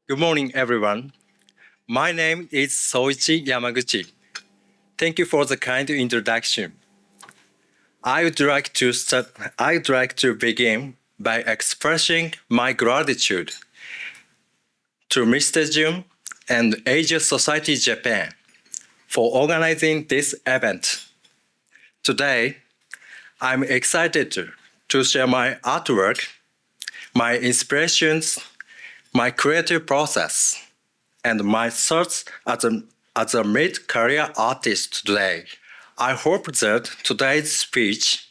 Good morning, everyone. My name is Soichi Yamaguchi. Thank you for the kind introduction. I'd like to begin by expressing my gratitude to Mr. Jun and Asia Society Japan for organizing this event. Today, I'm excited to share my artwork, my inspirations, my creative process, and my thoughts as a mid-career artist today. I hope that today's speech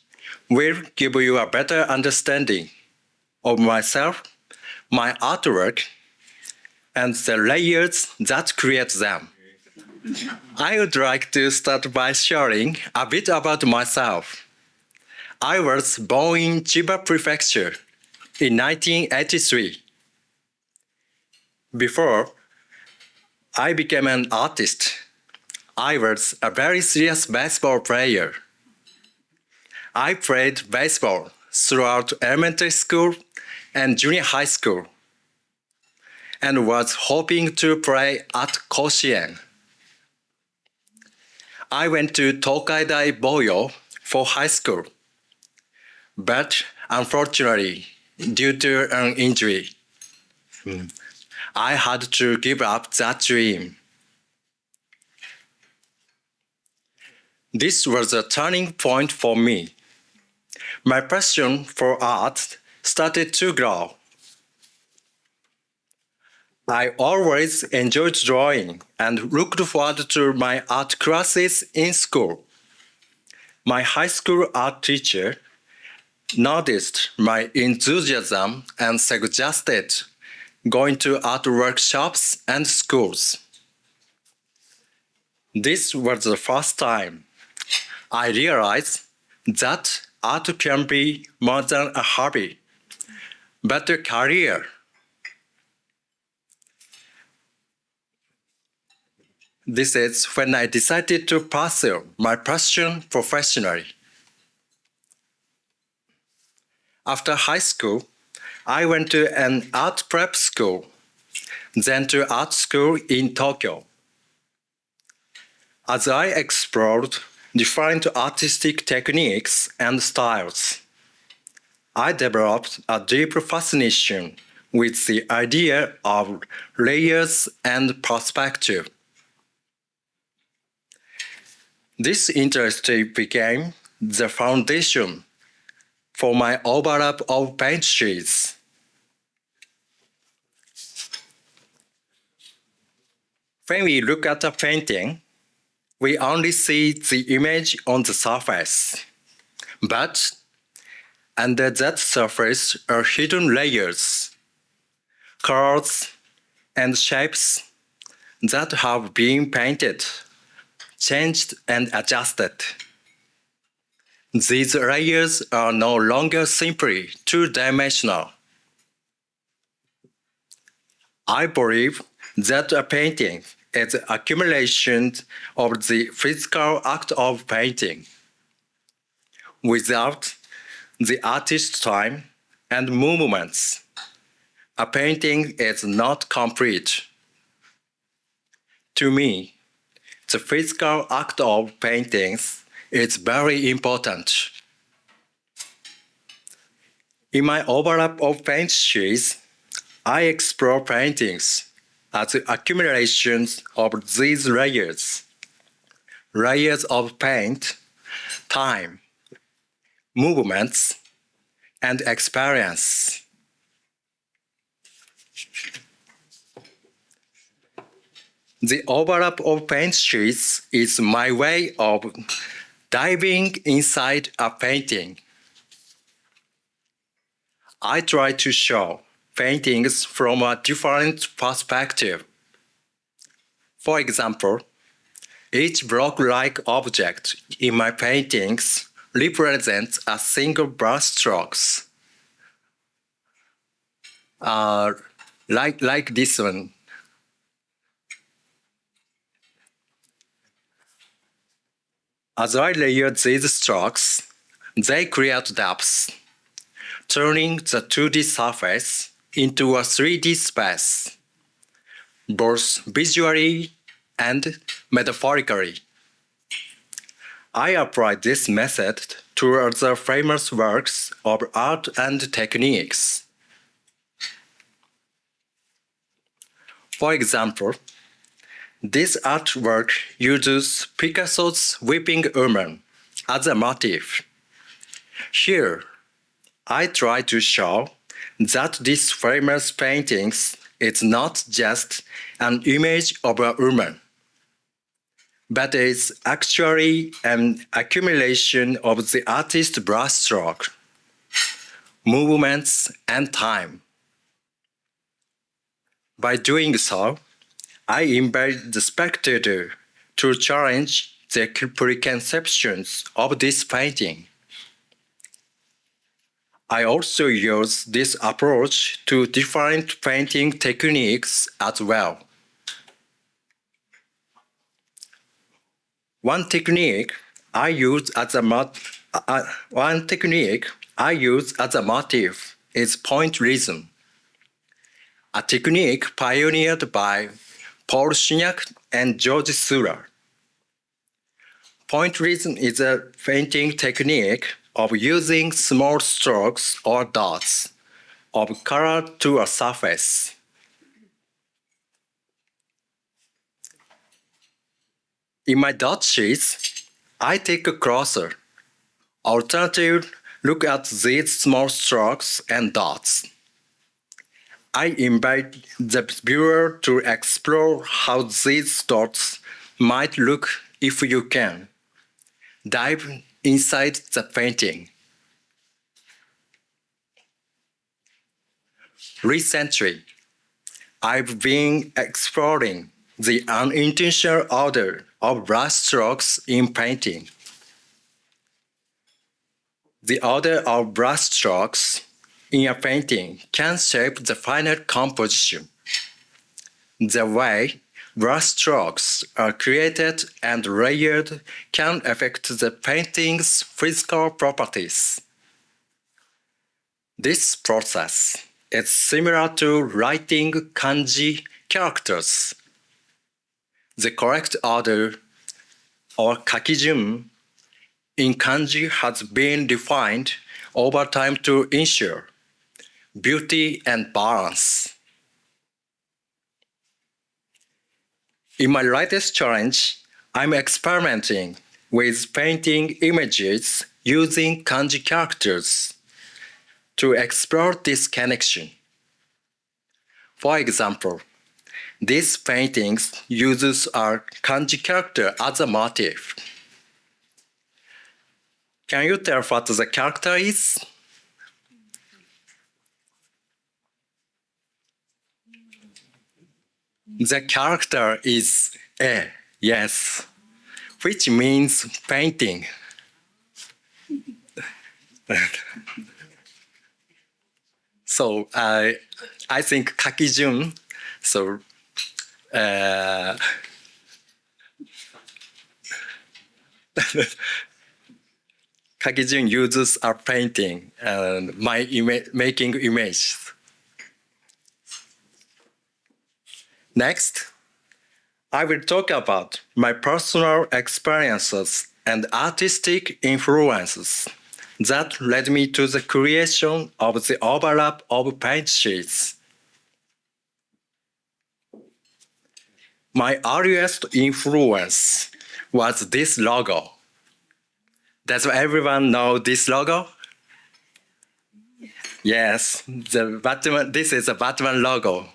will give you a better understanding of myself, my artwork, and the layers that create them. I would like to start by sharing a bit about myself. I was born in Chiba Prefecture in 1983. Before I became an artist, I was a very serious baseball player. I played baseball throughout elementary school and junior high school and was hoping to play at Koshien. I went to Tokaidai Boyo for high school, but unfortunately, due to an injury, I had to give up that dream. This was a turning point for me. My passion for art started to grow. I always enjoyed drawing and looked forward to my art classes in school. My high school art teacher noticed my enthusiasm and suggested going to art workshops and schools. This was the first time I realized that art can be more than a hobby, but a career. This is when I decided to pursue my passion professionally. After high school, I went to an art prep school, then to art school in Tokyo. As I explored different artistic techniques and styles, I developed a deep fascination with the idea of layers and perspective. This interest became the foundation for my overlap of paint sheets. When we look at a painting, we only see the image on the surface. But under that surface are hidden layers, colors, and shapes that have been painted, changed, and adjusted. These layers are no longer simply two-dimensional. I believe that a painting is the accumulation of the physical act of painting. Without the artist's time and movements, a painting is not complete. To me, the physical act of paintings is very important. In my overlap of paint sheets, I explore paintings as accumulations of these layers, layers of paint, time, movements, and experience. The overlap of paint sheets is my way of diving inside a painting. I try to show paintings from a different perspective. For example, each block-like object in my paintings represents a single brushstrokes. Like this one. As I layer these strokes, they create depths, turning the 2D surface into a 3D space. both visually and metaphorically. I applied this method to other famous works of art and techniques. For example, this artwork uses Picasso's Weeping Woman as a motif. Here, I try to show that this famous painting is not just an image of a woman, but is actually an accumulation of the artist's brushstroke, movements, and time. By doing so, I invite the spectator to challenge their preconceptions of this painting. I also use this approach to different painting techniques as well. One technique I use as a motif is pointillism, a technique pioneered by Paul Signac and George Seurat. Pointillism is a painting technique of using small strokes or dots of color to a surface. In my dot sheets, I take a closer, alternative look at these small strokes and dots. I invite the viewer to explore how these dots might look if you can. Dive inside the painting. Recently, I've been exploring the unintentional order of brushstrokes in painting. The order of brushstrokes in a painting can shape the final composition. The way brushstrokes are created and layered can affect the painting's physical properties. This process is similar to writing kanji characters. The correct order, or kakijun, in kanji has been defined over time to ensure beauty and balance. In my latest challenge, I'm experimenting with painting images using kanji characters to explore this connection. For example, this painting uses a kanji character as a motif. Can you tell what the character is? The character is E, yes, which means painting. So I think kakijun, so kakijun uses a painting and making images. Next, I will talk about my personal experiences and artistic influences that led me to the creation of the overlap of paint sheets. My earliest influence was this logo. Does everyone know this logo? Yes, this is a Batman logo.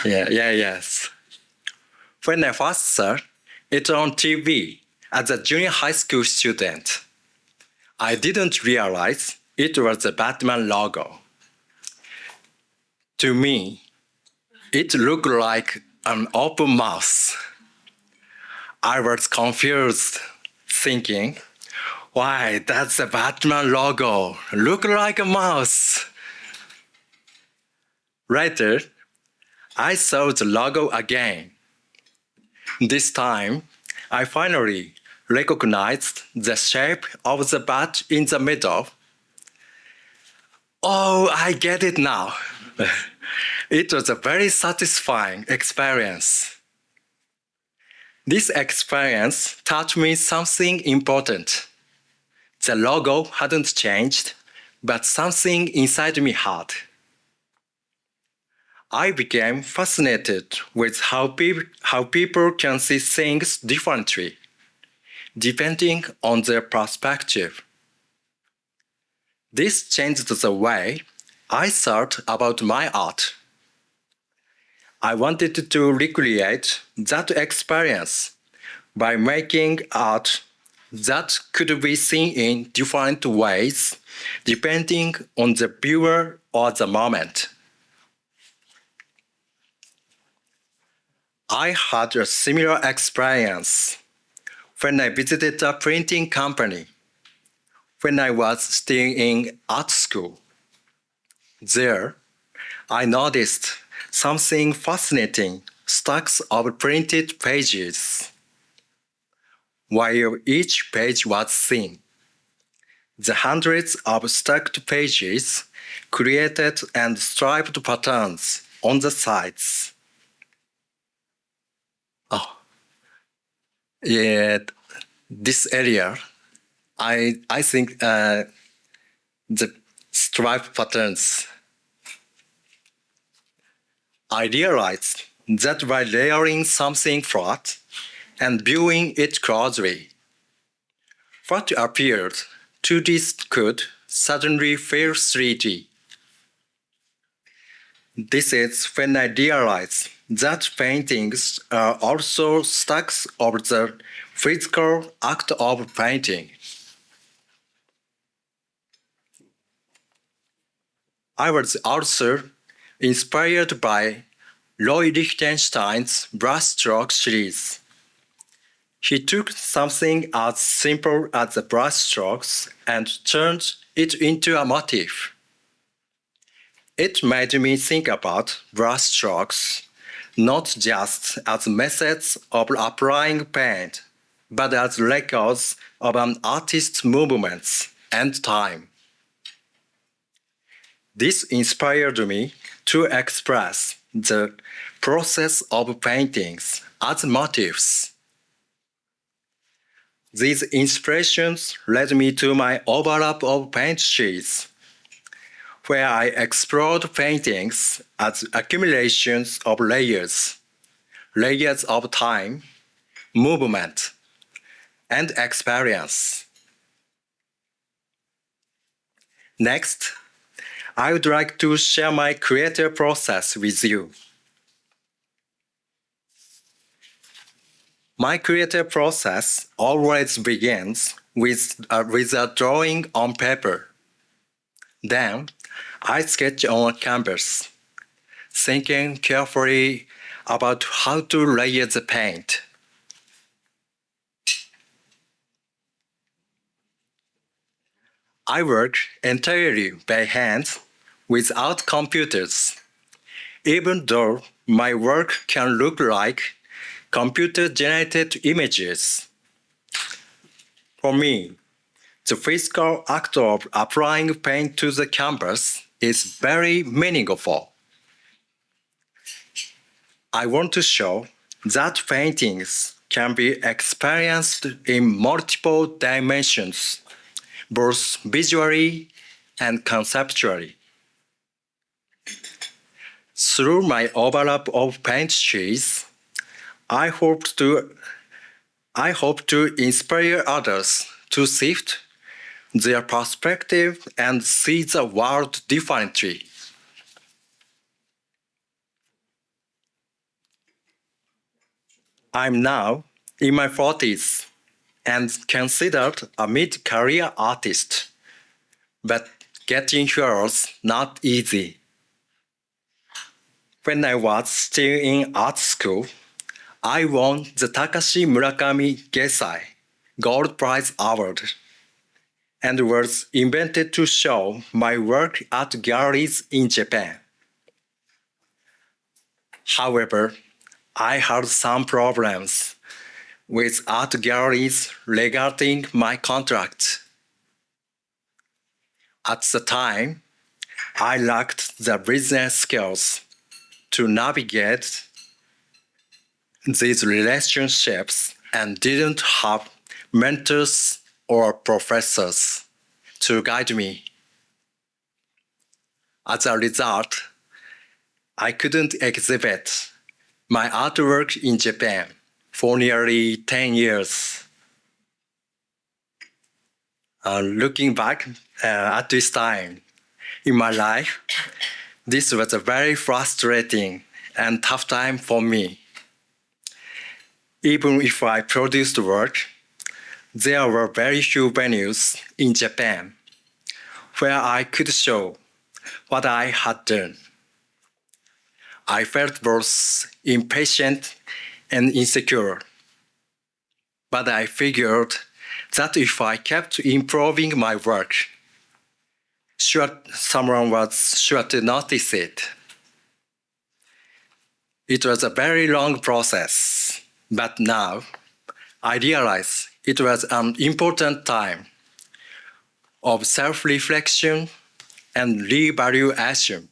Yes. When I first saw it on TV as a junior high school student, I didn't realize it was the Batman logo. To me, it looked like an open mouth. I was confused, thinking, why, that's the Batman logo. Look like a mouse. Later, I saw the logo again. This time, I finally recognized the shape of the bat in the middle. Oh, I get it now. It was a very satisfying experience. This experience taught me something important. The logo hadn't changed, but something inside me had. I became fascinated with how people can see things differently, depending on their perspective. This changed the way I thought about my art. I wanted to recreate that experience by making art that could be seen in different ways depending on the viewer or the moment. I had a similar experience when I visited a printing company when I was still in art school. There, I noticed something fascinating: stacks of printed pages. While each page was thin, the hundreds of stacked pages created and striped patterns on the sides. Oh, yeah, this area, I think the stripe patterns. I realized that by layering something flat and viewing it closely, what appeared 2D could suddenly feel 3D. This is when I realized that paintings are also stacks of the physical act of painting. I was also inspired by Roy Lichtenstein's brushstroke series. He took something as simple as the brushstrokes and turned it into a motif. It made me think about brushstrokes not just as methods of applying paint, but as records of an artist's movements and time. This inspired me to express the process of paintings as motifs. These inspirations led me to my overlap of paint sheets, where I explored paintings as accumulations of layers of time, movement, and experience. Next, I would like to share my creative process with you. My creative process always begins with a drawing on paper. Then, I sketch on a canvas, thinking carefully about how to layer the paint. I work entirely by hand without computers, even though my work can look like computer-generated images. For me, the physical act of applying paint to the canvas is very meaningful. I want to show that paintings can be experienced in multiple dimensions, both visually and conceptually. Through my overlap of paint sheets, I hope to inspire others to shift their perspective and see the world differently. I'm now in my 40s and considered a mid-career artist, but getting here was not easy. When I was still in art school, I won the Takashi Murakami Gesai Gold Prize Award and was invited to show my work at galleries in Japan. However, I had some problems with art galleries regarding my contract. At the time, I lacked the business skills to navigate these relationships and didn't have mentors or professors to guide me. As a result, I couldn't exhibit my artwork in Japan for nearly 10 years. Looking back at this time in my life, this was a very frustrating and tough time for me. Even if I produced work, there were very few venues in Japan where I could show what I had done. I felt both impatient and insecure, but I figured that if I kept improving my work, someone was sure to notice it. It was a very long process, but now I realize it was an important time of self-reflection and reevaluation.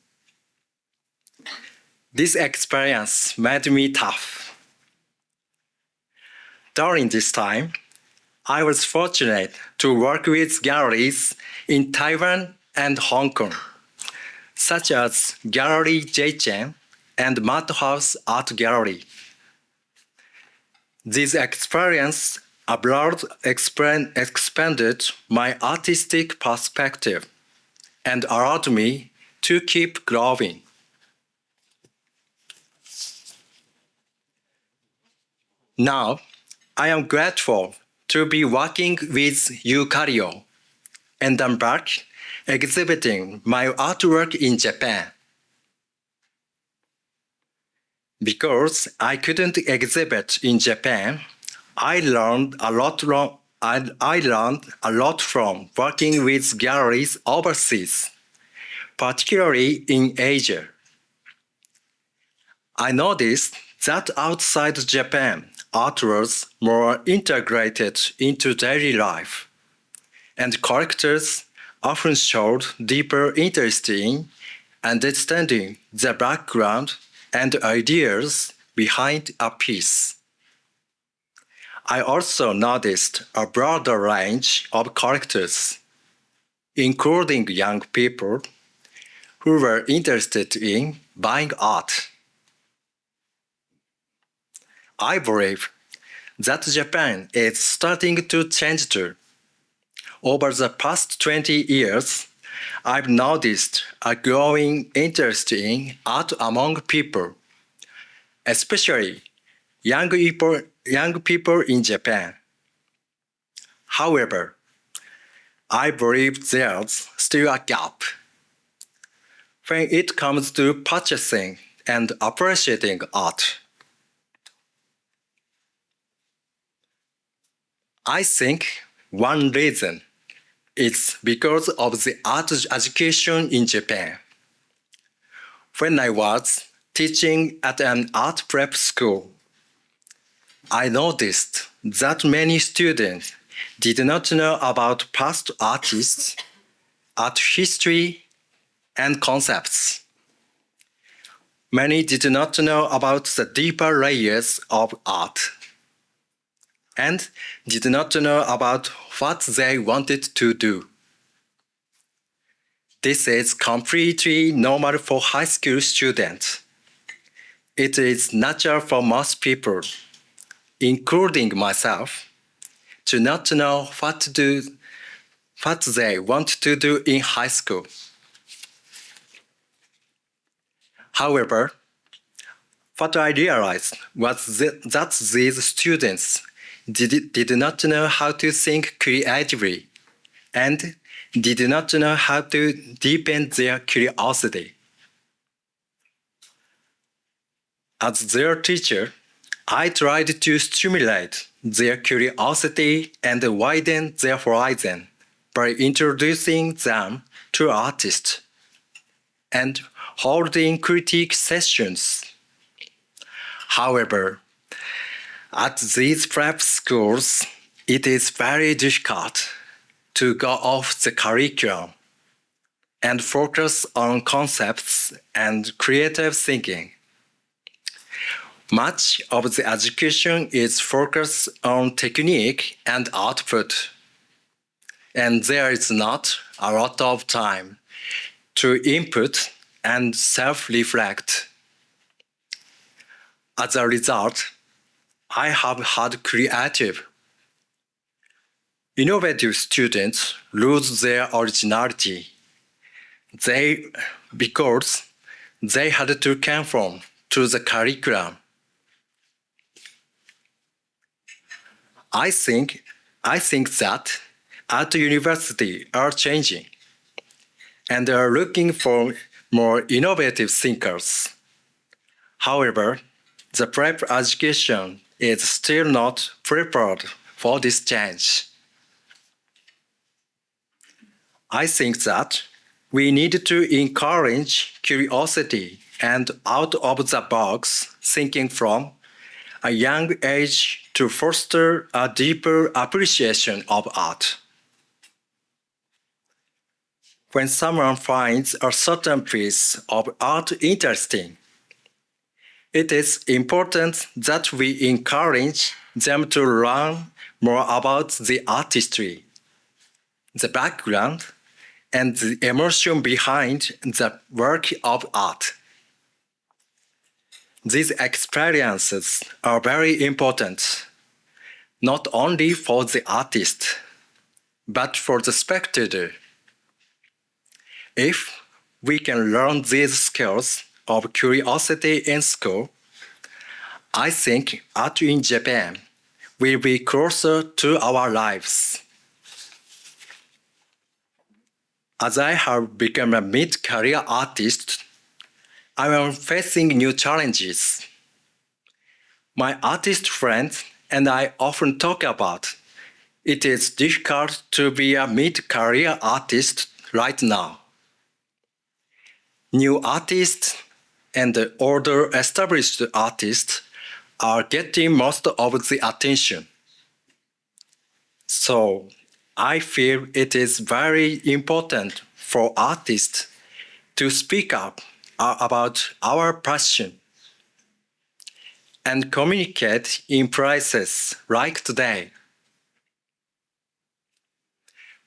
This experience made me tough. During this time, I was fortunate to work with galleries in Taiwan and Hong Kong, such as Gallery J-Chen and Madhouse Art Gallery. This experience abroad expanded my artistic perspective and allowed me to keep growing. Now, I am grateful to be working with Yukario and I'm back exhibiting my artwork in Japan. Because I couldn't exhibit in Japan, I learned a lot from working with galleries overseas, particularly in Asia. I noticed that outside Japan, art was more integrated into daily life, and collectors often showed deeper interest in understanding the background and ideas behind a piece. I also noticed a broader range of collectors, including young people who were interested in buying art. I believe that Japan is starting to change too. Over the past 20 years, I've noticed a growing interest in art among people, especially young people in Japan. However, I believe there's still a gap when it comes to purchasing and appreciating art. I think one reason is because of the art education in Japan. When I was teaching at an art prep school, I noticed that many students did not know about past artists, art history, and concepts. Many did not know about the deeper layers of art and did not know about what they wanted to do. This is completely normal for high school students. It is natural for most people, including myself, to not know what they want to do in high school. However, what I realized was that these students did not know how to think creatively and did not know how to deepen their curiosity. As their teacher, I tried to stimulate their curiosity and widen their horizon by introducing them to artists and holding critique sessions. However, at these prep schools, it is very difficult to go off the curriculum and focus on concepts and creative thinking. Much of the education is focused on technique and output, and there is not a lot of time to input and self-reflect. As a result, I have had creative, innovative students lose their originality because they had to conform to the curriculum. I think that at the university are changing and are looking for more innovative thinkers. However, the prep education is still not prepared for this change. I think that we need to encourage curiosity and out-of-the-box thinking from a young age to foster a deeper appreciation of art. When someone finds a certain piece of art interesting, it is important that we encourage them to learn more about the artistry, the background, and the emotion behind the work of art. These experiences are very important, not only for the artist, but for the spectator. If we can learn these skills of curiosity in school, I think art in Japan will be closer to our lives. As I have become a mid-career artist, I am facing new challenges. My artist friends and I often talk about it is difficult to be a mid-career artist right now. New artists and older established artists are getting most of the attention. So I feel it is very important for artists to speak up about our passion and communicate in places like today.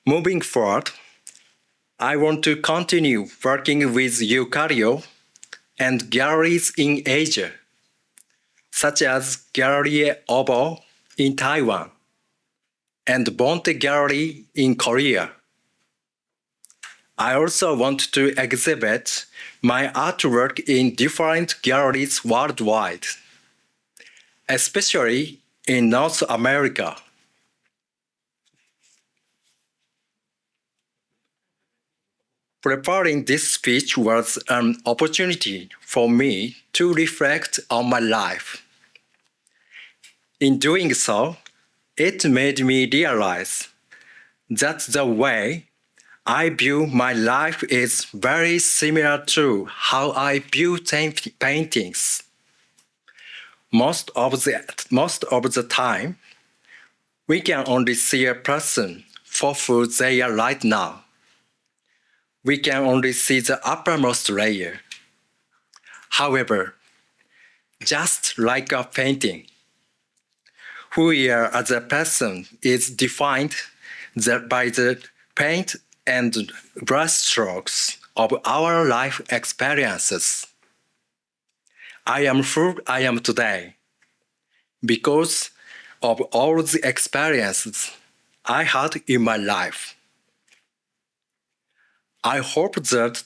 Moving forward, I want to continue working with Yukario and galleries in Asia, such as Gallery Obo in Taiwan and Bonte Gallery in Korea. I also want to exhibit my artwork in different galleries worldwide, especially in North America. Preparing this speech was an opportunity for me to reflect on my life. In doing so, it made me realize that the way I view my life is very similar to how I view paintings. Most of the time, we can only see a person for who they are right now. We can only see the uppermost layer. However, just like a painting, who we are as a person is defined by the paint and brushstrokes of our life experiences. I am who I am today because of all the experiences I had in my life. I hope that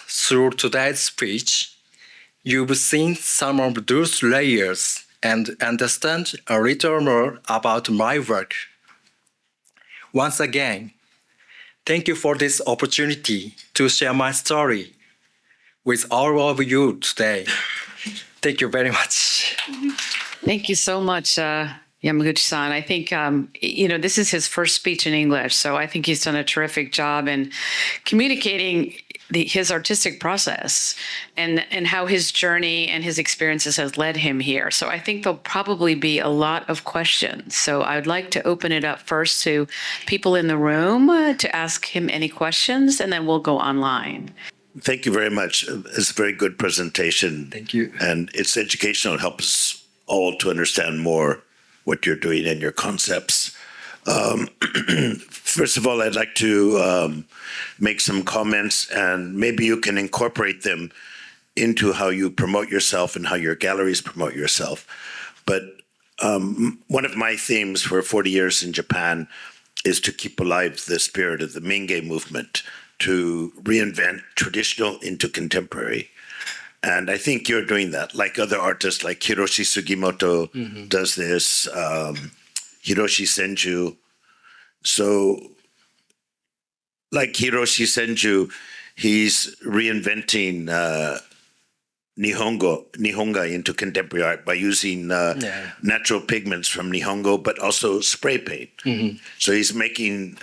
through today's speech, you've seen some of those layers and understand a little more about my work. Once again, thank you for this opportunity to share my story with all of you today. Thank you very much. Thank you so much, Yamaguchi-san. I think, this is his first speech in English, so I think he's done a terrific job in communicating his artistic process and how his journey and his experiences has led him here. So I think there'll probably be a lot of questions. So I would like to open it up first to people in the room to ask him any questions, and then we'll go online. Thank you very much. It's a very good presentation. Thank you. And it's educational. It helps us all to understand more what you're doing and your concepts. First of all, I'd like to make some comments, and maybe you can incorporate them into how you promote yourself and how your galleries promote yourself. But one of my themes for 40 years in Japan is to keep alive the spirit of the Minge movement, to reinvent traditional into contemporary. And I think you're doing that, like other artists like Hiroshi Sugimoto does this, Hiroshi Senju. So like Hiroshi Senju, he's reinventing Nihonga into contemporary art by using natural pigments from Nihongo, but also spray paint. So he's making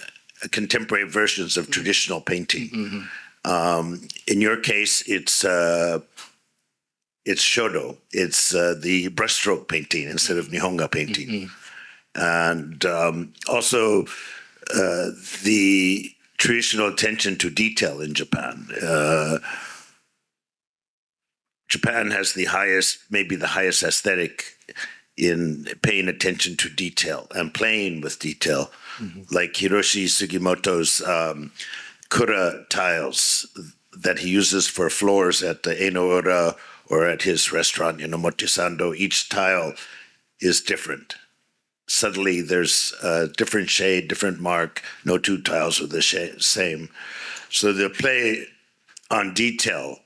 contemporary versions of traditional painting. In your case, it's shodo. It's the brushstroke painting instead of Nihonga painting. And also the traditional attention to detail in Japan. Japan has the highest, maybe the highest aesthetic in paying attention to detail and playing with detail, like Hiroshi Sugimoto's kura tiles that he uses for floors at the Enoura or at his restaurant in Omotesando. Each tile is different. Suddenly there's a different shade, different mark. No two tiles are the same. So the play on detail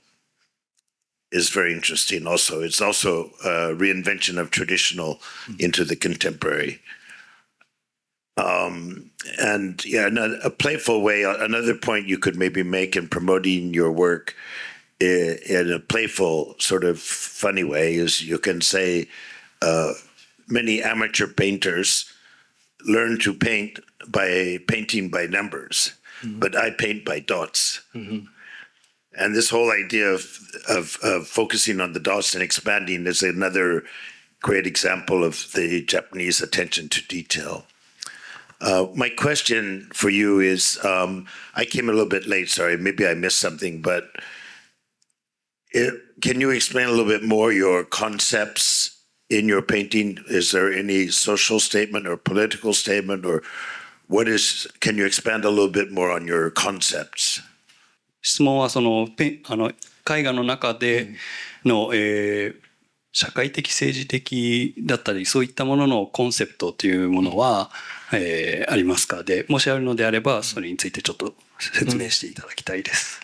is very interesting also. It's also a reinvention of traditional into the contemporary. And yeah, a playful way, another point you could maybe make in promoting your work in a playful sort of funny way is you can say many amateur painters learn to paint by painting by numbers, but I paint by dots. And this whole idea of focusing on the dots and expanding is another great example of the Japanese attention to detail. My question for you is, I came a little bit late, sorry, maybe I missed something, but can you explain a little bit more your concepts in your painting? Is there any social statement or political statement, or can you expand a little bit more on your concepts? 質問はその絵画の中での、社会的政治的だったりそういったもののコンセプトというものは、ありますか？でもしあるのであればそれについてちょっと説明していただきたいです。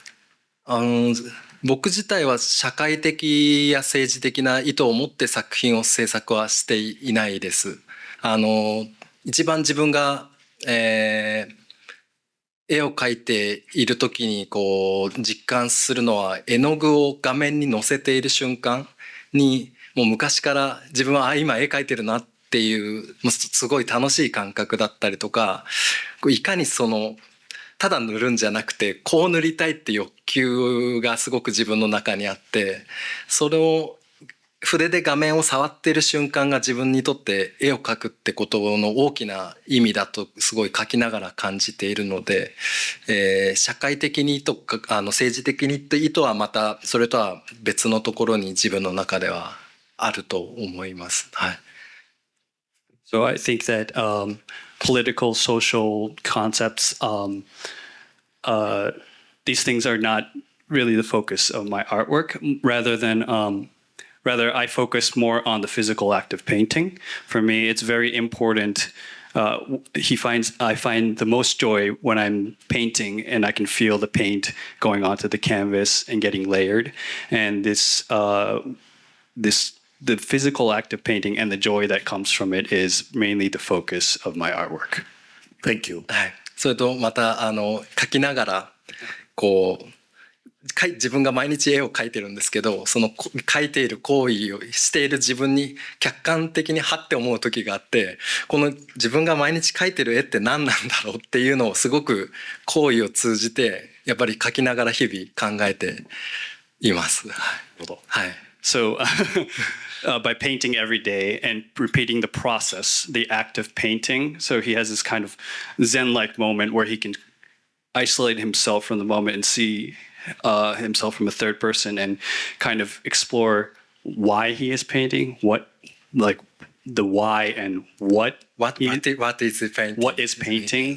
僕自体は社会的や政治的な意図を持って作品を制作はしていないです。一番自分が、絵を描いている時にこう実感するのは絵の具を画面に乗せている瞬間にもう昔から自分は今絵描いてるなっていうすごい楽しい感覚だったりとか、いかにただ塗るんじゃなくてこう塗りたいって欲求がすごく自分の中にあって、それを筆で画面を触っている瞬間が自分にとって絵を描くってことの大きな意味だとすごい描きながら感じているので、社会的にとか政治的にって意図はまたそれとは別のところに自分の中ではあると思います。はい。So I think that political, social concepts, these things are not really the focus of my artwork. Rather, I focus more on the physical act of painting. For me, it's very important. I find the most joy when I'm painting and I can feel the paint going onto the canvas and getting layered. And the physical act of painting and the joy that comes from it is mainly the focus of my artwork. Thank you. はい。それとまた描きながらこう自分が毎日絵を描いてるんですけど、その描いている行為をしている自分に客観的にはって思う時があって、この自分が毎日描いてる絵って何なんだろうっていうのをすごく行為を通じてやっぱり描きながら日々考えています。はい。So by painting every day and repeating the process, the act of painting, so he has this kind of Zen-like moment where he can isolate himself from the moment and see himself from a third person and kind of explore why he is painting, like the why and what is the painting? what is painting.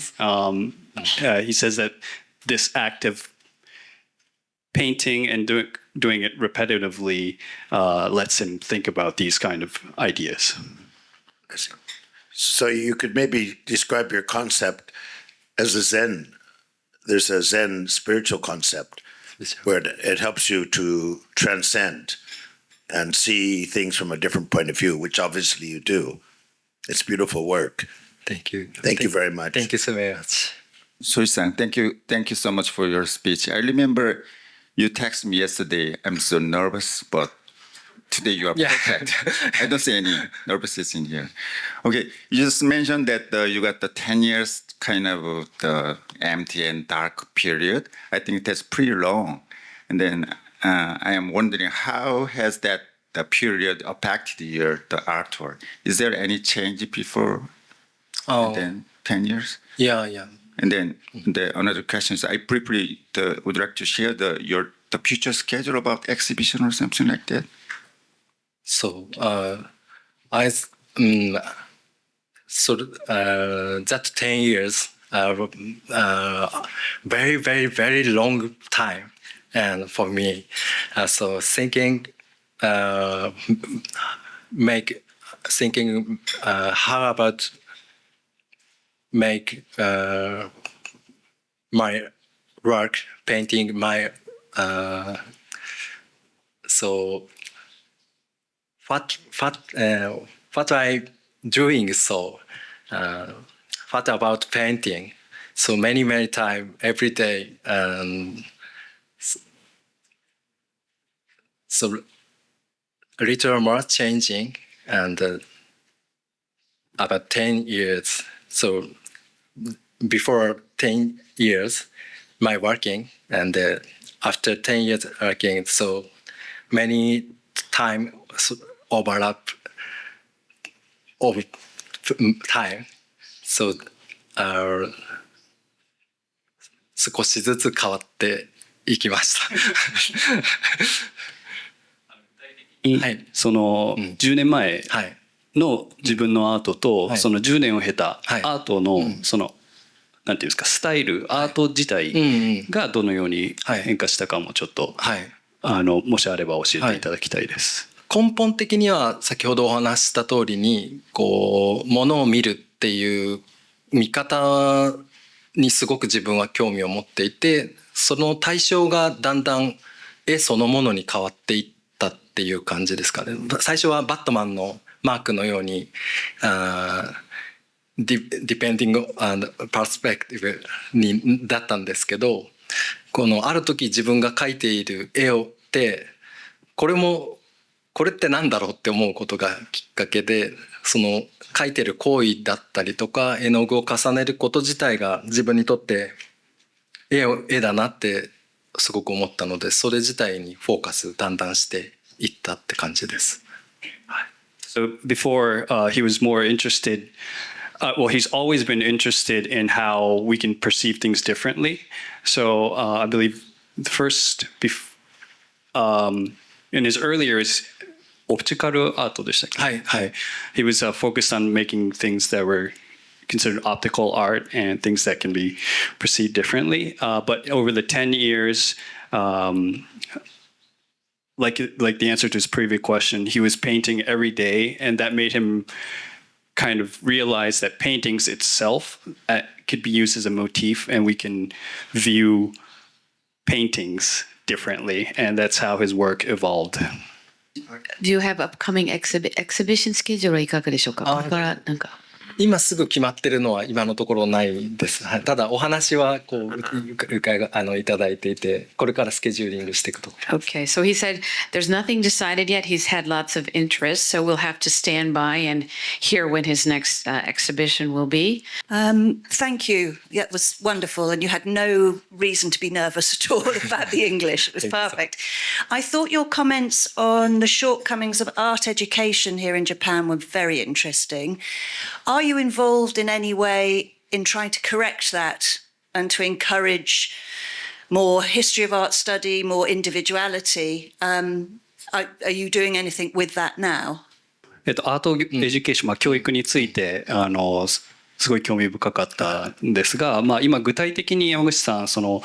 He says that this act of painting and doing it repetitively lets him think about these kind of ideas. So you could maybe describe your concept as a Zen. There's a Zen spiritual concept where it helps you to transcend and see things from a different point of view, which obviously you do. It's beautiful work. Thank you. Thank you very much. Thank you so much. Soichi-san, thank you so much for your speech. I remember you texted me yesterday. I'm so nervous, but today you are perfect. I don't see any nervousness in here. Okay, you just mentioned that you got the 10 years kind of the empty and dark period. I think that's pretty long. And then I am wondering how has the period affected the artwork? Is there any change before and then 10 years? Yeah. And then another question is, I briefly would like to share the future schedule about exhibition or something like that. So that 10 years, very, very, very long time, and for me, so thinking how about make my work painting my so what I doing, so what about painting, so many time every day, so a little more changing, and about 10 years, so before 10 years my working, and after 10 years working, so many time overlap over time, so 少しずつ変わっていきました。はい、その10年前の自分のアートと、その10年を経たアートのそのなんていうんですか、スタイル、アート自体がどのように変化したかもちょっと、もしあれば教えていただきたいです。根本的には先ほどお話しした通りに、こう物を見るっていう見方にすごく自分は興味を持っていて、その対象がだんだん絵そのものに変わっていったっていう感じですかね。最初はバットマンのマークのようにdepending on perspective だったんですけど、このある時自分が描いている絵をってこれってなんだろうって思うことがきっかけで、その描いてる行為だったりとか絵の具を重ねること自体が自分にとって絵だなってすごく思ったので、それ自体にフォーカスだんだんしていったって感じです。So before he was more interested, well, he's always been interested in how we can perceive things differently. So I believe the first, in his earlier years, オプティカルアートでしたっけ？はい。He was focused on making things that were considered optical art and things that can be perceived differently. But over the 10 years, like the answer to his previous question, he was painting every day, and that made him kind of realize that paintings itself could be used as a motif, and we can view paintings differently, and that's how his work evolved. Do you have upcoming exhibition schedule はいかがでしょうか？これからなんか。今すぐ決まってるのは今のところないです。ただお話はこういただいていて、これからスケジューリングしていくと。Okay, so he said there's nothing decided yet. He's had lots of interest, so we'll have to stand by and hear when his next exhibition will be. Thank you. That was wonderful, and you had no reason to be nervous at all about the English. It was perfect. I thought your comments on the shortcomings of art education here in Japan were very interesting. Are you involved in any way in trying to correct that and to encourage more history of art study, more individuality. Are you doing anything with that now? アートエデュケーション、教育についてすごい興味深かったんですが、今具体的に山口さんそ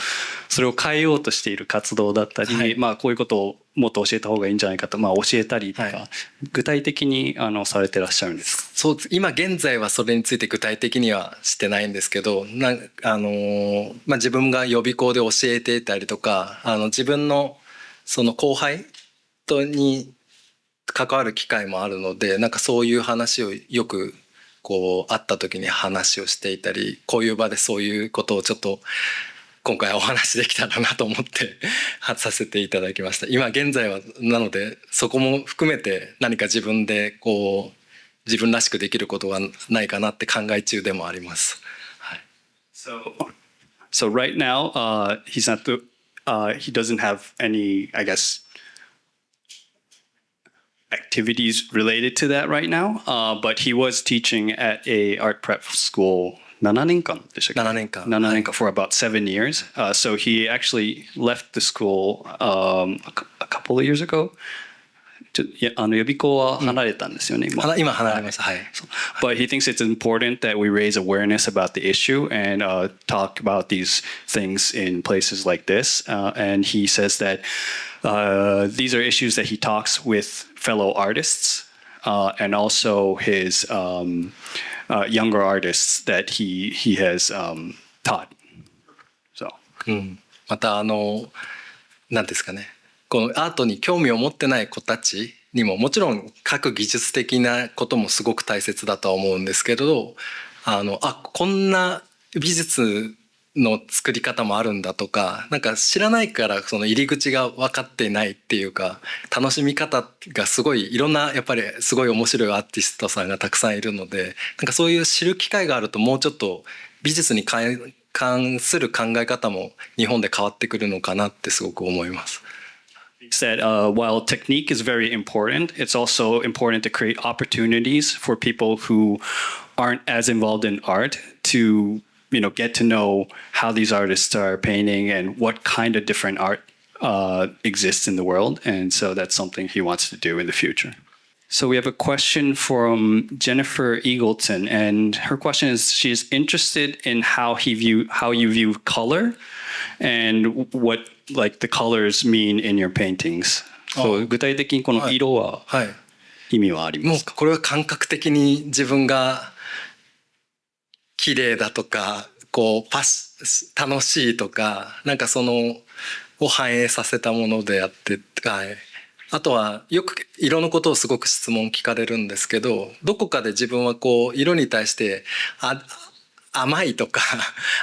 れを変えようとしている活動だったり、こういうことをもっと教えた方がいいんじゃないかと、教えたりとか、具体的にされてらっしゃるんですか？そう、今現在はそれについて具体的にはしてないんですけど、自分が予備校で教えていたりとか、自分のその後輩に関わる機会もあるので、そういう話をよくこう会った時に話をしていたり、こういう場でそういうことをちょっと今回お話できたらなと思ってさせていただきました。今現在はなのでそこも含めて何か自分でこう自分らしくできることがないかなって考え中でもあります。はい。So right now, he's not he doesn't have any, I guess, activities related to that right now, but he was teaching at a art prep school 7年間でしたっけ？ 7年間。7年間 for about 7 years. So he actually left the school a couple of years ago. 予備校は離れたんですよね。今離れました。はい。But he thinks it's important that we raise awareness about the issue and talk about these things in places like this. And he says that these are issues that he talks with fellow artists and also his younger artists that he has taught. So. また何ですかね。このアートに興味を持ってない子たちにももちろん各技術的なこともすごく大切だとは思うんですけれど、こんな美術の作り方もあるんだとか、知らないからその入り口が分かってないっていうか、楽しみ方がすごいいろんなやっぱりすごい面白いアーティストさんがたくさんいるので、そういう知る機会があるともうちょっと美術に関する考え方も日本で変わってくるのかなってすごく思います。That while technique is very important, it's also important to create opportunities for people who aren't as involved in art to, get to know how these artists are painting and what kind of different art exists in the world. And so that's something he wants to do in the future. So we have a question from Jenifer Eagleton, and her question is: she's interested in how you view color and what the colors mean in your paintings. So 具体的にこの色は意味はありますか？もうこれは感覚的に自分が綺麗だとか楽しいとかそのを反映させたものであって、あとはよく色のことをすごく質問聞かれるんですけど、どこかで自分は色に対して甘いとか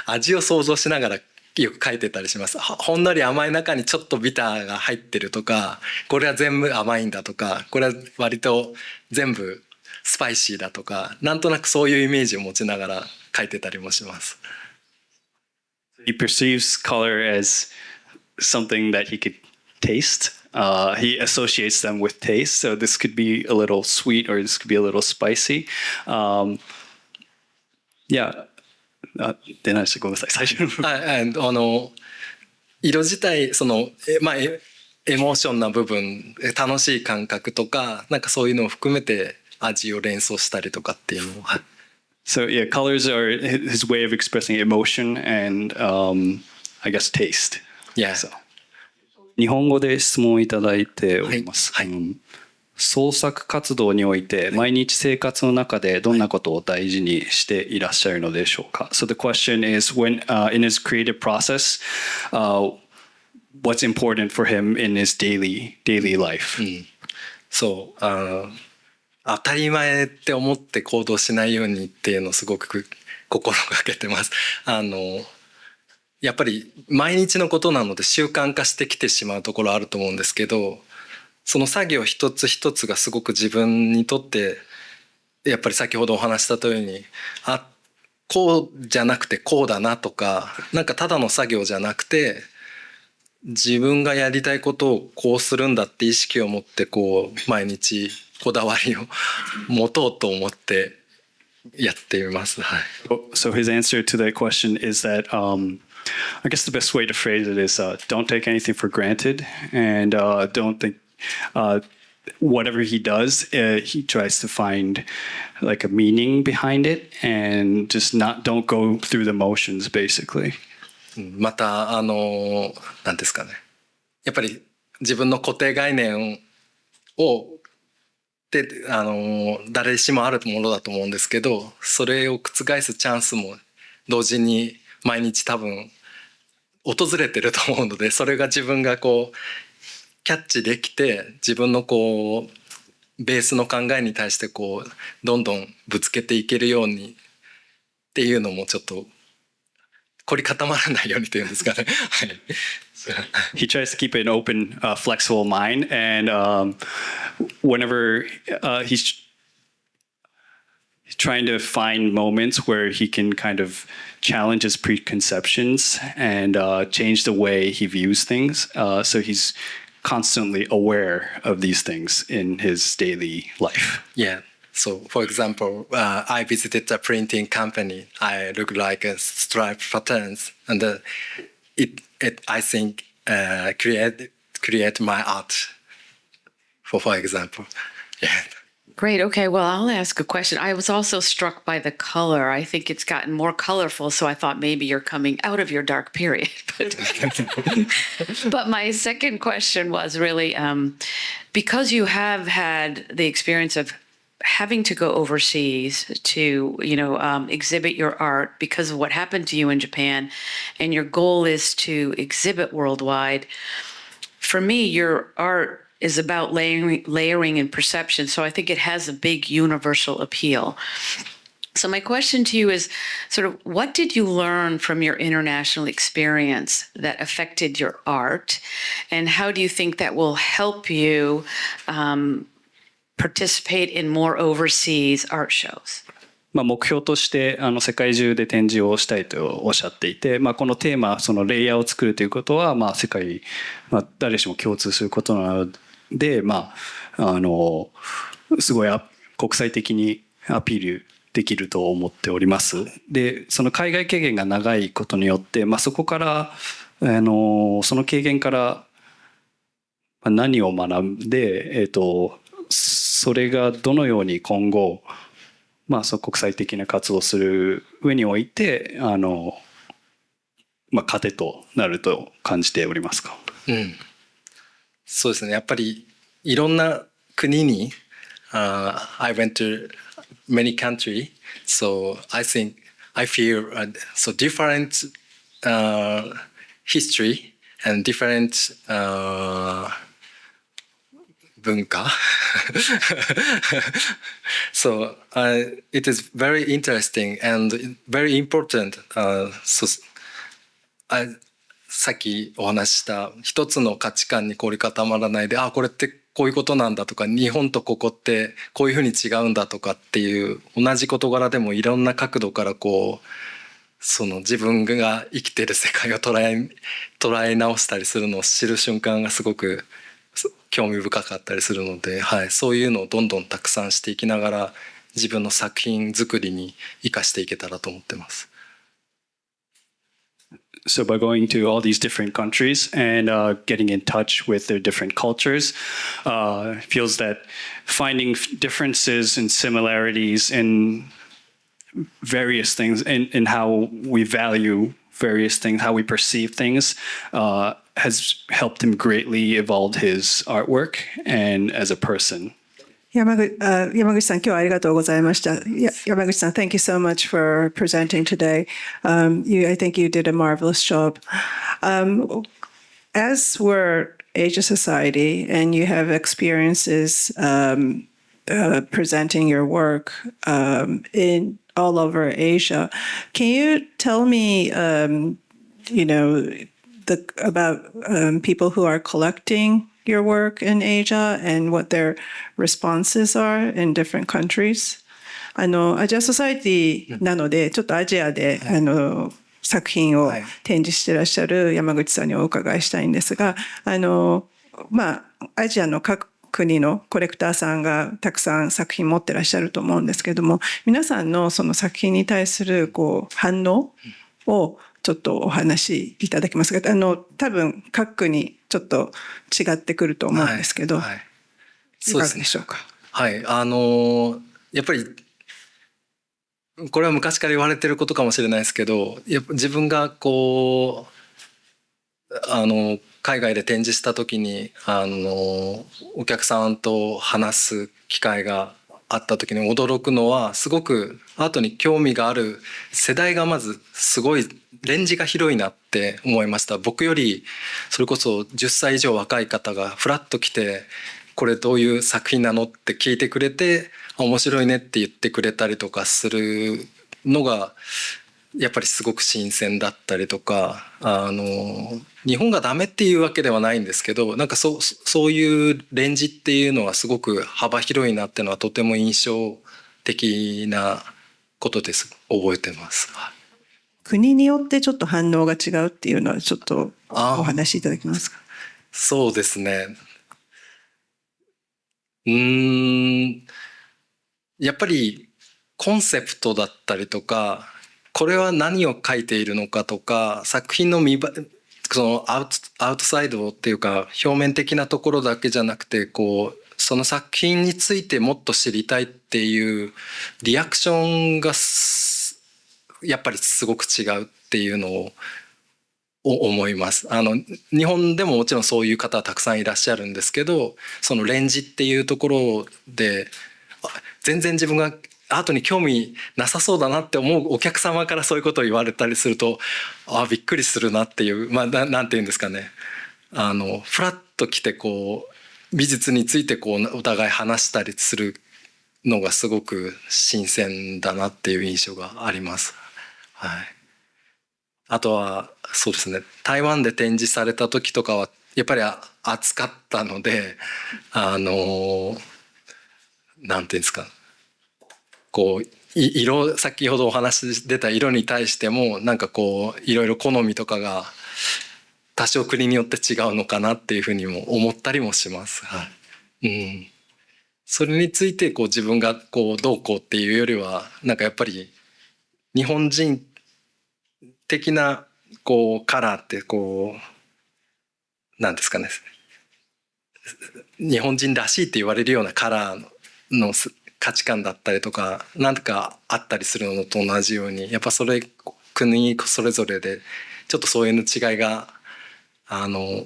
味を想像しながらよく描いてたりします。ほんのり甘い中にちょっとビターが入ってるとか、これは全部甘いんだとか、これは割と全部スパイシーだとか、なんとなくそういうイメージを持ちながら描いてたりもします。He perceives color as something that he could taste. He associates them with taste. So this could be a little sweet or this could be a little spicy. Yeah. 出ないしごめんなさい最初の色自体エモーションな部分、楽しい感覚とかそういうのを含めて味を連想したりとかっていうのを。So yeah, colors are his way of expressing emotion and I guess taste. Yeah. So. 日本語で質問いただいております。創作活動において毎日生活の中でどんなことを大事にしていらっしゃるのでしょうか？ So the question is, when in his creative process, what's important for him in his daily life? そう、当たり前って思って行動しないようにっていうのをすごく心がけてます。やっぱり毎日のことなので習慣化してきてしまうところあると思うんですけど、その作業一つ一つがすごく自分にとってやっぱり先ほどお話したようにこうじゃなくてこうだなとか、ただの作業じゃなくて自分がやりたいことをこうするんだって意識を持って毎日こだわりを持とうと思ってやっています。はい。So his answer to that question is that I guess the best way to phrase it is don't take anything for granted, and don't think whatever he does, he tries to find like a meaning behind it, and just don't go through the motions, basically. また何ですかね、やっぱり自分の固定概念をで誰しもあるものだと思うんですけど、それを覆すチャンスも同時に毎日多分訪れてると思うので、それが自分がこうキャッチできて、自分のこうベースの考えに対してこうどんどんぶつけていけるようにっていうのもちょっと凝り固まらないようにというんですかね。はい。He tries to keep an open, flexible mind, and whenever he's trying to find moments where he can kind of challenge his preconceptions and change the way he views things. So he's constantly aware of these things in his daily life. Yeah. So, for example, I visited a printing company. I look like a striped patterns, and it I think create my art. For example, yeah. Great. Okay. Well, I'll ask a question. I was also struck by the color. I think it's gotten more colorful, so I thought maybe you're coming out of your dark period. But my second question was really because you have had the experience of having to go overseas to, exhibit your art because of what happened to you in Japan, and your goal is to exhibit worldwide. For me, your art is about layering and perception, so I think it has a big universal appeal. So my question to you is sort of what did you learn from your international experience that affected your art, and how do you think that will help you participate in more overseas art shows? 目標として世界中で展示をしたいとおっしゃっていて、このテーマ、そのレイヤーを作るということは、世界、誰しも共通することなので、すごい国際的にアピールできると思っております。で、その海外経験が長いことによって、そこからその経験から何を学んで、それがどのように今後その国際的な活動をする上において糧となると感じておりますか？そうですね。やっぱりいろんな国に、I went to many countries, so I feel so different history and different 文化so it is very interesting and very important. さっきお話しした一つの価値観に凝り固まらないで、これってこういうことなんだとか、日本とここってこういうふうに違うんだとかっていう同じ事柄でもいろんな角度からその自分が生きてる世界を捉え直したりするのを知る瞬間がすごく興味深かったりするので、そういうのをどんどんたくさんしていきながら自分の作品作りに生かしていけたらと思ってます。So by going to all these different countries and getting in touch with their different cultures, feels that finding differences and similarities in various things in how we value various things, how we perceive things, has helped him greatly evolve his artwork and as a person. 山口さん、今日はありがとうございました。山口さん、thank you so much for presenting today. I think you did a marvelous job. As we're Asia Society and you have experiences presenting your work in all over Asia, can you tell me, about people who are collecting your work in Asia and what their responses are in different countries? アジアソサイティなので、ちょっとアジアで作品を展示してらっしゃる山口さんにお伺いしたいんですが、アジアの各国のコレクターさんがたくさん作品持ってらっしゃると思うんですけども、皆さんのその作品に対する反応をちょっとお話しいただけますか。多分各国ちょっと違ってくると思うんですけど、はい、いかがでしょうか。はい、やっぱりこれは昔から言われてることかもしれないですけど、やっぱ自分がこう海外で展示した時にお客さんと話す機会があった時に驚くのは、すごくアートに興味がある世代がまずすごいレンジが広いなって思いました。僕よりそれこそ10歳以上若い方がフラッと来て、これどういう作品なのって聞いてくれて、面白いねって言ってくれたりとかするのがやっぱりすごく新鮮だったりとか、日本がダメっていうわけではないんですけど、なんかそういうレンジっていうのはすごく幅広いなっていうのはとても印象的なことです。覚えてます。国によってちょっと反応が違うっていうのはちょっとお話しいただけますか。そうですね。やっぱりコンセプトだったりとか、これは何を書いているのかとか、作品のそのアウトサイドっていうか表面的なところだけじゃなくて、こうその作品についてもっと知りたいっていうリアクションがやっぱりすごく違うっていうのを思います。日本でももちろんそういう方はたくさんいらっしゃるんですけど、そのレンジっていうところで全然自分がアートに興味なさそうだなって思うお客様からそういうことを言われたりすると、びっくりするなっていう、なんていうんですかね、フラッと来てこう美術についてこうお互い話したりするのがすごく新鮮だなっていう印象があります。はい。あとはそうですね、台湾で展示された時とかはやっぱり暑かったので、なんていうんですか、こう色、先ほどお話出た色に対してもなんかこういろいろ好みとかが多少国によって違うのかなっていうふうにも思ったりもします。はい。それについてこう自分がこうどうこうっていうよりは、なんかやっぱり日本人的なこうカラーってこうなんですかね、日本人らしいって言われるようなカラーの価値観だったりとかなんかあったりするのと同じように、やっぱそれ国それぞれでちょっとそういうの違いが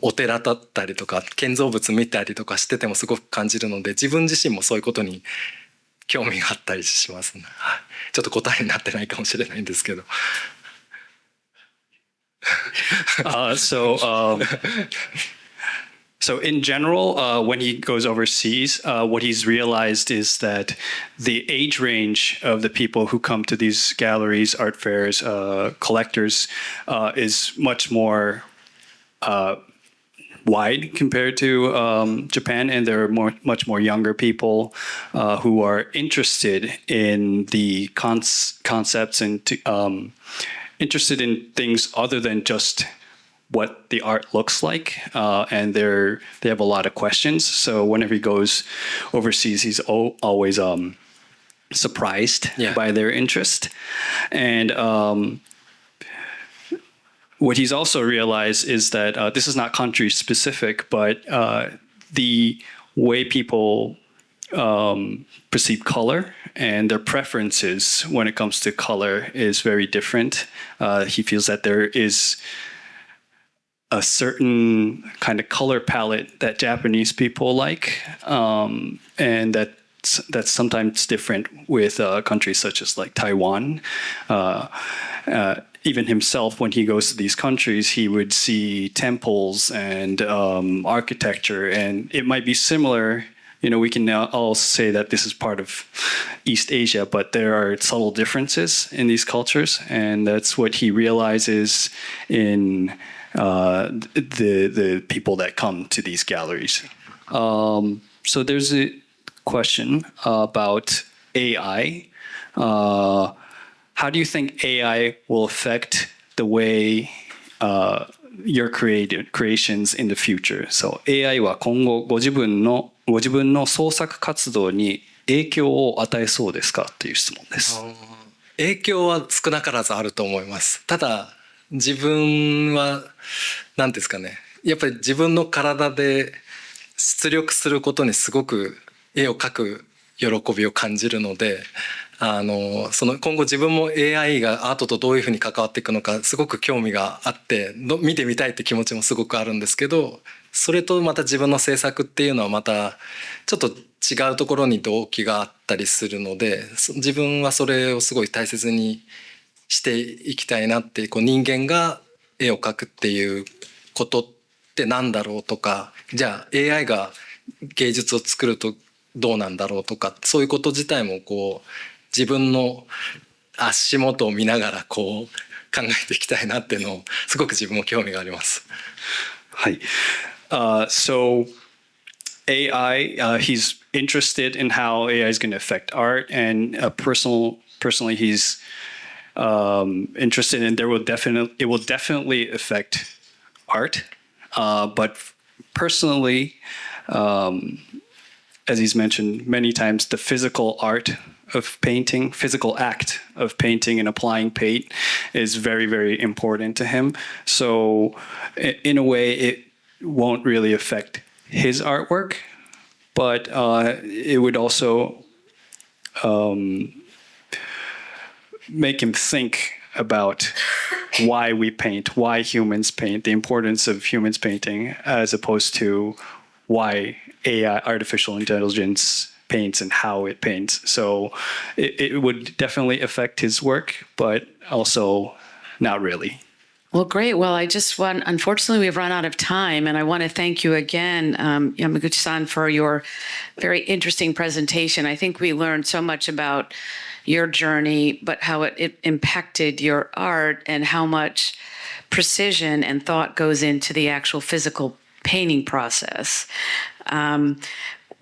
お寺だったりとか建造物見たりとかしててもすごく感じるので、自分自身もそういうことに興味があったりしますね。はい、ちょっと答えになってないかもしれないんですけど。So in general, when he goes overseas, what he's realized is that the age range of the people who come to these galleries, art fairs, collectors, is much more wide compared to Japan, and there are much more younger people who are interested in the concepts and interested in things other than just what the art looks like, and they have a lot of questions. So whenever he goes overseas, he's always surprised by their interest. And what he's also realized is that this is not country specific, but the way people perceive color and their preferences when it comes to color is very different. He feels that there is a certain kind of color palette that Japanese people like, and that's sometimes different with countries such as like Taiwan. Even himself, when he goes to these countries, he would see temples and architecture, and it might be similar. You know, we can now all say that this is part of East Asia, but there are subtle differences in these cultures, and that's what he realizes in the people that come to these galleries. So there's a question about AI. How do you think AI will affect the way your creations in the future? So AI は今後ご自分の創作活動に影響を与えそうですかという質問です。影響は少なからずあると思います。ただ自分は何ですかね、やっぱり自分の体で出力することにすごく絵を描く喜びを感じるので、今後自分も AI がアートとどういうふうに関わっていくのかすごく興味があって見てみたいって気持ちもすごくあるんですけど、それとまた自分の制作っていうのはまたちょっと違うところに動機があったりするので、自分はそれをすごい大切にしていきたいなって、人間が絵を描くっていうことってなんだろうとか、じゃあ AI が芸術を作るとどうなんだろうとか、そういうこと自体も自分の足元を見ながら考えていきたいなっていうのをすごく自分も興味があります。はい。So AI, he's interested in how AI is going to affect art, and personally, he's interested in it will definitely affect art, but personally, as he's mentioned many times, the physical art of painting, physical act of painting and applying paint is very, very important to him. So in a way, it won't really affect his artwork, but it would also make him think about why we paint, why humans paint, the importance of humans painting, as opposed to why AI, artificial intelligence, paints and how it paints. So it would definitely affect his work, but also not really. Well, great. Well, unfortunately, we've run out of time, and I want to thank you again, Yamaguchi-san, for your very interesting presentation. I think we learned so much about your journey, but how it impacted your art and how much precision and thought goes into the actual physical painting process.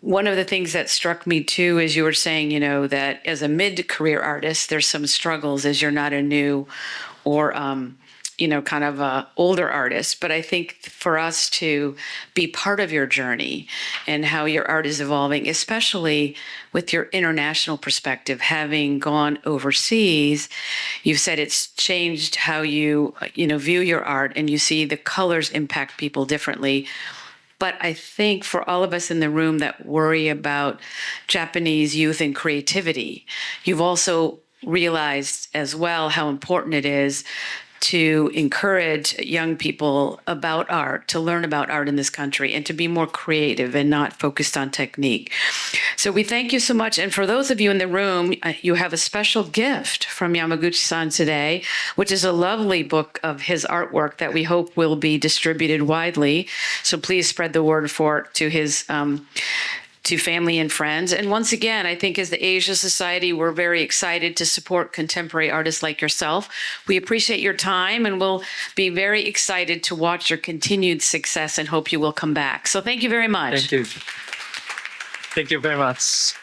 One of the things that struck me too is you were saying, that as a mid-career artist, there's some struggles as you're not a new or kind of a older artist. But I think for us to be part of your journey and how your art is evolving, especially with your international perspective, having gone overseas, you've said it's changed how you, view your art, and you see the colors impact people differently. But I think for all of us in the room that worry about Japanese youth and creativity, you've also realized as well how important it is to encourage young people about art, to learn about art in this country, and to be more creative and not focused on technique. So we thank you so much. And for those of you in the room, you have a special gift from Yamaguchi-san today, which is a lovely book of his artwork that we hope will be distributed widely. So please spread the word for it to his to family and friends. And once again, I think as the Asia Society, we're very excited to support contemporary artists like yourself. We appreciate your time, and we'll be very excited to watch your continued success and hope you will come back. So thank you very much. Thank you. Thank you very much.